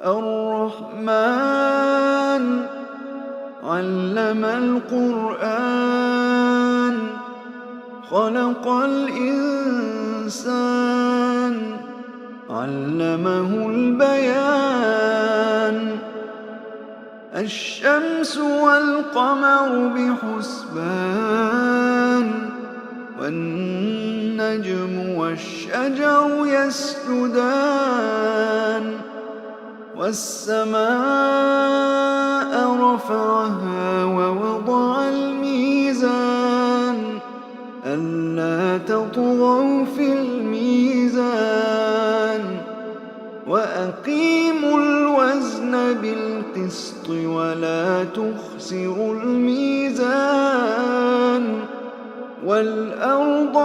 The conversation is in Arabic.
الرحمن علم القرآن خلق الإنسان علمه البيان الشمس والقمر بحسبان والنجم والشجر يسجدان والسماء رفعها ووضع الميزان ألا تطغوا في الميزان وأقيموا الوزن بالقسط ولا تخسروا الميزان والأرض